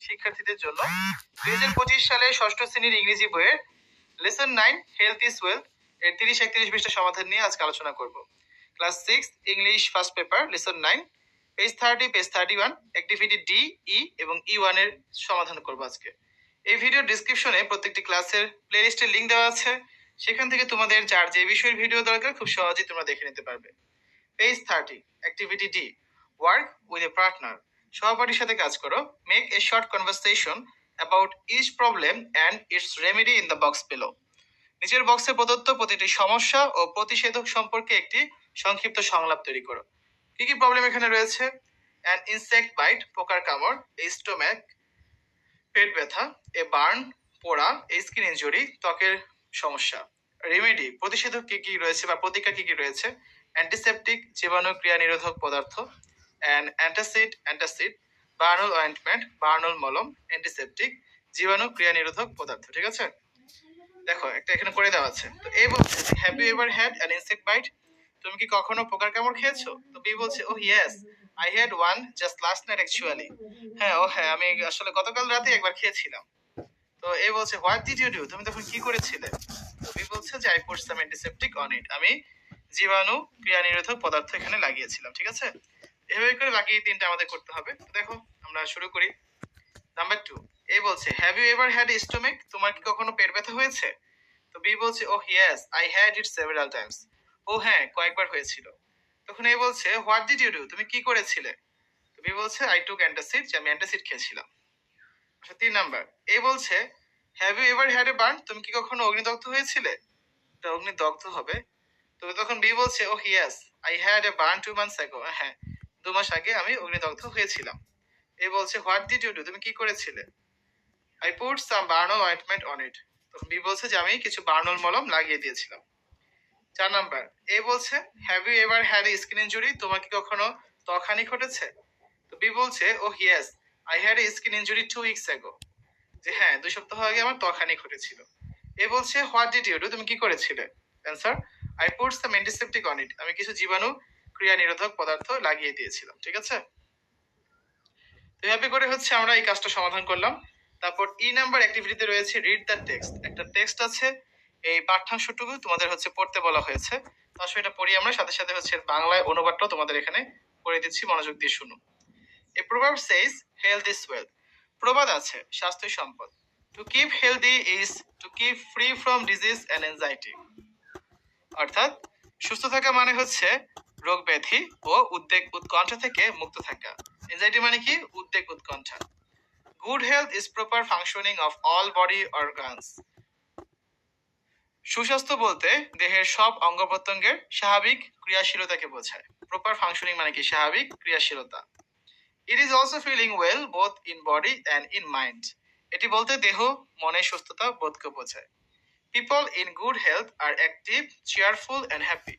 শিক্ষার্থীদের জন্য 2025 সালে ষষ্ঠ শ্রেণীর ইংরেজি বইয়ের লেসন 9 হেলথ ইজ ওয়েলথ এর 30-31 পৃষ্ঠা সমাধান নিয়ে আজকে আলোচনা করব। Class 6 English first paper lesson 9 page 30 page 31 activity D E এবং E1 এর সমাধান করব আজকে। এই ভিডিও ডেসক্রিপশনে প্রত্যেকটি ক্লাসের প্লেলিস্টের লিংক দেওয়া আছে, সেখান থেকে তোমাদের যার যে বিষয়ের ভিডিও দরকার খুব সহজেই তোমরা দেখে নিতে পারবে। Page 30 activity D work with a partner, সহপাঠীর সাথে কাজ করো। Make a short conversation about each problem and its remedy in the box below. নিচের বক্সে প্রদত্ত প্রতিটি সমস্যা ও প্রতিষেধক সম্পর্কে একটি সংক্ষিপ্ত সংলাপ তৈরি করো। কি কি প্রবলেম এখানে রয়েছে? অ্যান ইনসেক্ট বাইট, পোকার কামড়, এ স্টোম্যাক, পেট ব্যথা, এ বার্ন, পোড়া, এ স্কিন ইনজুরি, ত্বকের সমস্যা। রেমেডি, প্রতিষেধক কি কি রয়েছে বা প্রতিকার কি কি রয়েছে? অ্যান্টিসেপটিক, জীবাণু ক্রিয়া নিরোধক পদার্থ। অ্যান্টাসিড, বার্নল অয়েন্টমেন্ট, বার্নল মলম, অ্যান্টিসেপটিক, জীবাণু ক্রিয়া নিরোধক পদার্থ। ঠিক আছে, দেখো একটা এখানে করে দেওয়া আছে। তো এ বলছে have you ever had an insect bite, তুমি কি কখনো পোকার কামড় খেয়েছো? তো বি বলছে oh yes I had one just last night actually, হ্যাঁ আমি আসলে গতকাল রাতে একবার খেয়েছিলাম। তো এ বলছে হোয়াট ডিড ইউ ডু, তুমি তখন কি করেছিলে? তো বি বলছে যে I put some antiseptic on it, আমি জীবাণু ক্রিয়া নিরোধক পদার্থ এখানে লাগিয়েছিলাম। ঠিক আছে, এভাবে করে বাকি তিনটা আমাদের করতে হবে। দেখো আমরা শুরু করি। নাম্বার 2, এ বলছে have you ever had stomach, তোমার কি কখনো পেট ব্যথা হয়েছে? তো বি বলছে oh yes I had it several times, ও হ্যাঁ কয়েকবার হয়েছিল। তখন এ বলছে হোয়াট ডিড ইউ ডু, তুমি কি করেছিলে? তো বি বলছে আই টুক অ্যান্টাসিড, যে আমি অ্যান্টাসিড খেয়েছিলাম। আচ্ছা 3 নাম্বার, এ বলছে have you ever had a burn, তুমি কি কখনো অগ্নিদগ্ধ হয়েছিলে? এটা অগ্নিদগ্ধ হবে। তো তখন বি বলছে oh yes I had a burn 2 months ago, হ্যাঁ 2 মাস আগে আমি অগ্নিদগ্ধ হয়েছিলাম। এ বলছে হোয়াট ডিড ইউ ডু, তুমি কি করেছিলে? I put some Burnol ointment on it, তখন বি বলছে যে আমি কিছু বার্নল মলম লাগিয়ে দিয়েছিলাম। 4 নাম্বার, এ বলছে have you ever had a skin injury, তোমার কি কখনো ত্বকহানি ঘটেছে? তো বি বলছে oh yes I had a skin injury 2 weeks ago, যে হ্যাঁ 2 সপ্তাহ আগে আমার ত্বকহানি ঘটেছিল। এ বলছে হোয়াট ডিড ইউ ডু, তুমি কি করেছিলে? Answer I put some antiseptic on it, আমি কিছু জীবাণু ক্রিয়া নিরোধক পদার্থ লাগিয়ে দিয়েছিলাম। ঠিক আছে, তো এভাবে করে হচ্ছে আমরা এই কাজটা সমাধান করলাম। তারপর ই নাম্বার অ্যাক্টিভিটিতে রয়েছে রিড দ্য টেক্সট, একটা টেক্সট আছে, এই পাঠ্যাংশটুকু তোমাদের হচ্ছে পড়তে বলা হয়েছে। তো আসলে এটা পড়ি আমরা, সাথে সাথে হচ্ছে বাংলায় অনুবাদটাও তোমাদের এখানে করে দিচ্ছি, মনোযোগ দিয়ে শুনো। এ প্রভাব সেজ হেলথ ইজ ওয়েলথ, প্রবাদ আছে স্বাস্থ্য সম্পদ। To keep healthy is to keep free from disease and anxiety, অর্থাৎ সুস্থ থাকা মানে হচ্ছে রোগ ব্যাধি ও উদ্বেগ উৎকণ্ঠা থেকে মুক্ত থাকা। এনজাইটি মানে কি? উদ্বেগ উৎকণ্ঠা। Good health is proper functioning of all body organs, সুস্বাস্থ্য বলতে দেহের সব অঙ্গ প্রত্যঙ্গের স্বাভাবিক ক্রিয়াশীলতাকে বোঝায়। প্রপার ফাংশনিং মানে কি? স্বাভাবিক ক্রিয়াশীলতা। It is also feeling well both in body and in mind, এটি বলতে দেহ মনের সুস্থতা বোধকে বোঝায়। People in good health are active, cheerful and happy,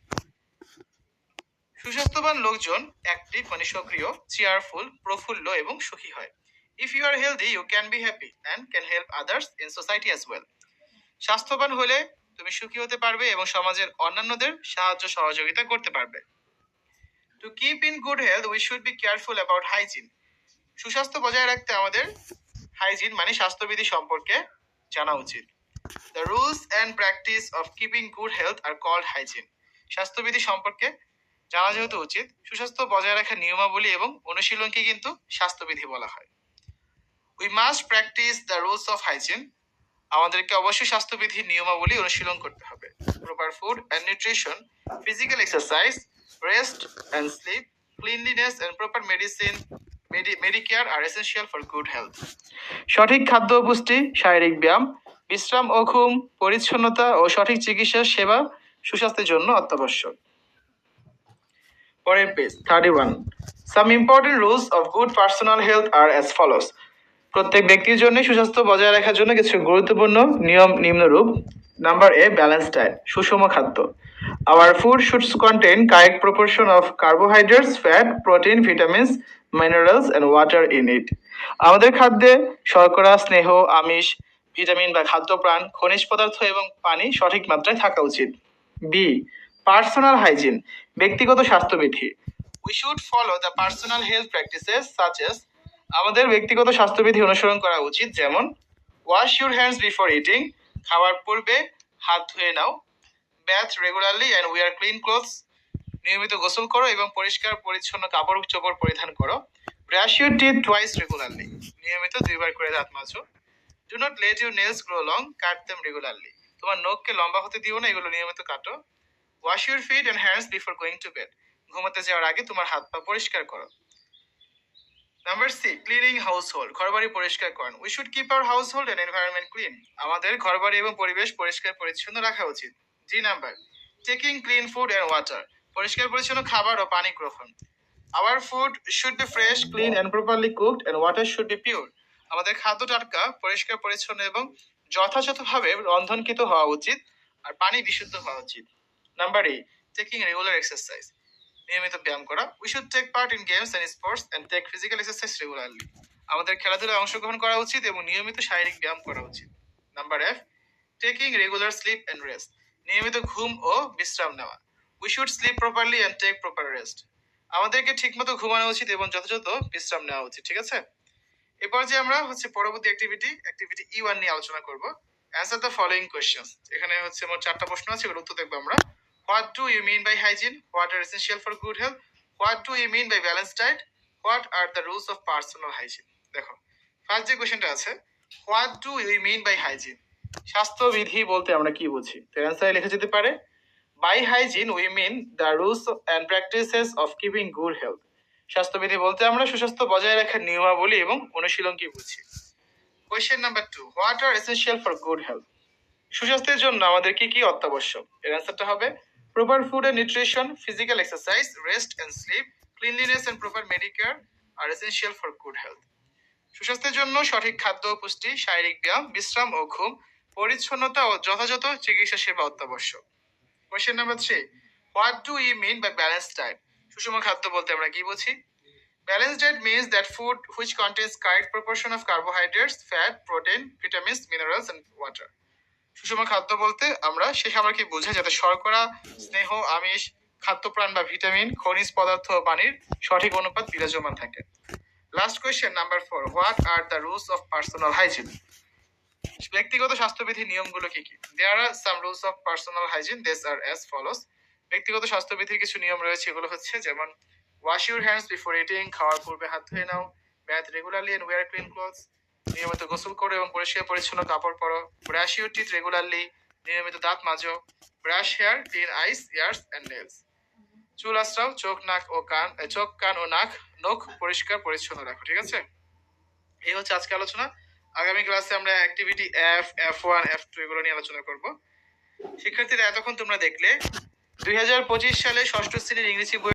সুস্বাস্থ্যবান লোকজন অ্যাক্টিভ মানে সক্রিয়, চেয়ারফুল প্রফুল্ল এবং সুখী হয়। If you are healthy you can be happy and can help others in society as well, স্বাস্থ্যবান হলে তুমি সুখী হতে পারবে এবং সমাজের অন্যান্যদের সাহায্য সহযোগিতা করতে পারবে। To keep in good health we should be careful about hygiene, সুস্বাস্থ্য বজায় রাখতে আমাদের হাইজিন মানে স্বাস্থ্যবিধি সম্পর্কে জানা উচিত। The rules and practice of keeping good health are called hygiene, স্বাস্থ্যবিধি সম্পর্কে জানা যেহেতু উচিত, সুস্বাস্থ্য বজায় রাখার নিয়মাবলী এবং অনুশীলনকে কিন্তু স্বাস্থ্যবিধি বলা হয়। We must practise the rules of hygiene, আমাদেরকে অবশ্যই স্বাস্থ্যবিধির নিয়মাবলী অনুশীলন করতে হবে। Proper food and nutrition, physical exercise, rest and sleep, cleanliness and proper medicine medicare are essential for good health, সঠিক খাদ্য ও পুষ্টি, শারীরিক ব্যায়াম, বিশ্রাম ও ঘুম, পরিচ্ছন্নতা ও সঠিক চিকিৎসা সেবা সুস্বাস্থ্যের জন্য অত্যাবশ্যক। পরের page 31, some important rules of good personal health are as follows, প্রত্যেক ব্যক্তির জন্য সুস্বাস্থ্য বজায় রাখার জন্য কিছু গুরুত্বপূর্ণ নিয়ম নিম্নরূপ। নাম্বার এ, ব্যালেন্স ডায়েট, সুষম খাদ্য। Our food should contain correct proportion of carbohydrates, fat, protein, vitamins, minerals and water in it, আমাদের খাদ্যে শর্করা, স্নেহ, আমিষ, ভিটামিন বা খাদ্যপ্রাণ, খনিজ পদার্থ এবং পানি সঠিক মাত্রায় থাকা উচিত। বি, পার্সোনাল হাইজিন, ব্যক্তিগত স্বাস্থ্যবিধি। We should follow the personal health practices such as আমাদের ব্যক্তিগত স্বাস্থ্যবিধি অনুসরণ করা উচিত, যেমন wash your hands before eating, খাওয়ার পূর্বে হাত ধুয়ে নাও। Bath regularly and wear clean clothes, নিয়মিত গোসল করো এবং পরিষ্কার পরিচ্ছন্ন কাপড় চোপড় পরিধান করো। Brush your teeth twice regularly, নিয়মিত 2বার করে দাঁত মাজো। Do not let your nails grow long, cut them regularly, তোমার নখকে লম্বা হতে দিও না, এগুলো নিয়মিত কাটো। Wash your feet and hands before going to bed, ঘুমাতে যাওয়ার আগে তোমার হাত পা পরিষ্কার করো। Number C, cleaning household, ঘরবাড়ি পরিষ্কার করুন। We should keep our household and environment clean, আমাদের ঘরবাড়ি এবং পরিবেশ পরিষ্কার পরিচ্ছন্ন রাখা উচিত। G number, taking clean food and water, পরিষ্কার পরিচ্ছন্ন খাবার ও পানি গ্রহণ। Our food should be fresh, clean and properly cooked and water should be pure, আমাদের খাদ্য টাটকা, পরিষ্কার পরিচ্ছন্ন এবং যথাযথভাবে রন্ধনকৃত হওয়া উচিত, আর পানি বিশুদ্ধ হওয়া উচিত। Number A, taking regular exercise, নিয়মিত ব্যায়াম করা। We should take part in games and sports and take physical exercise regularly, আমাদের খেলাধুলায় অংশগ্রহণ করা উচিত এবং নিয়মিত শারীরিক ব্যায়াম করা উচিত। Number F, taking regular sleep and rest, নিয়মিত ঘুম ও বিশ্রাম নেওয়া। We should sleep properly and take proper rest, আমাদেরকে ঠিকমতো ঘুমানো উচিত এবং যথাযথ বিশ্রাম নেওয়া উচিত। ঠিক আছে, এরপর যে আমরা পরবর্তী অ্যাক্টিভিটি E1 নিয়ে আলোচনা করব। অ্যান্সার দ্য ফলোইং কোয়েশ্চেনস, এখানে মোট 4টা প্রশ্ন আছে, এগুলোর উত্তর দেখবো আমরা। What do you mean by hygiene, what are essential for good health, what do you mean by balance diet, what are the rules of personal hygiene. দেখো, ফার্স্ট যে কোয়েশ্চেনটা আছে, what do you mean by hygiene, স্বাস্থ্যবিধি বলতে আমরা কি বুঝি? তো অ্যান্সারে লেখা যেতে পারে, by hygiene we mean the rules and practices of keeping good health, স্বাস্থ্যবিধি বলতে আমরা সুস্বাস্থ্য বজায় রাখার নিয়মাবলী এবং অনুশীলন কি বুঝি। Question number 2, what are essential for good health, সুস্বাস্থ্যের জন্য আমাদের কি কি অত্যাবশ্যক? এর অ্যান্সারটা হবে, proper food and nutrition, physical exercise, rest and sleep, cleanliness and proper medicare are essential for good health. সুস্বাস্থ্যের জন্য সঠিক খাদ্য ও পুষ্টি, শারীরিক ব্যায়াম, বিশ্রাম ও ঘুম, পরিচ্ছন্নতা ও যথাযথ চিকিৎসা সেবা অত্যাবশ্যক। Question number 3, what do you mean by balanced diet, সুষম খাদ্য বলতে আমরা কি বুঝি? Balanced diet means that food which contains correct proportion of carbohydrates, fat, protein, vitamins, minerals and water. সুষম খাদ্য বলতে আমরা সে খাবারকে বোঝাই যাতে শর্করা, স্নেহ, আমিষ, খাদ্যপ্রাণ বা ভিটামিন, খনিজ পদার্থ ও পানির সঠিক অনুপাত বিরাজমান থাকে। Last question number 4, what are the rules of personal hygiene, ব্যক্তিগত স্বাস্থ্যবিধির নিয়মগুলো কি কি? There are some rules of personal hygiene, this are as follows. ব্যক্তিগত স্বাস্থ্যবিধির কিছু নিয়ম রয়েছে, এগুলো যেমন wash your hands before eating, খাওয়ার পূর্বে হাত ধুয়ে নাও। Bath regularly and wear clean clothes, নিয়মিত গোসল করো এবং পরিষ্কার পরিচ্ছন্ন কাপড় পরো। ব্রাশ ইউর টিথ রেগুলারলি, নিয়মিত দাঁত মাজো। Brush hair, clean eyes, ears and nails, চুল আঁচড়াও, চোখ কান ও নখ পরিষ্কার পরিচ্ছন্ন রাখো। ঠিক আছে, এই আজকে আলোচনা। আগামী ক্লাসে আমরা অ্যাক্টিভিটি F1, F2 এগুলো নিয়ে আলোচনা করব। শিক্ষার্থীরা, এতক্ষণ তোমরা দেখলে 2025 সালে ষষ্ঠ শ্রেণীর ইংরেজি বই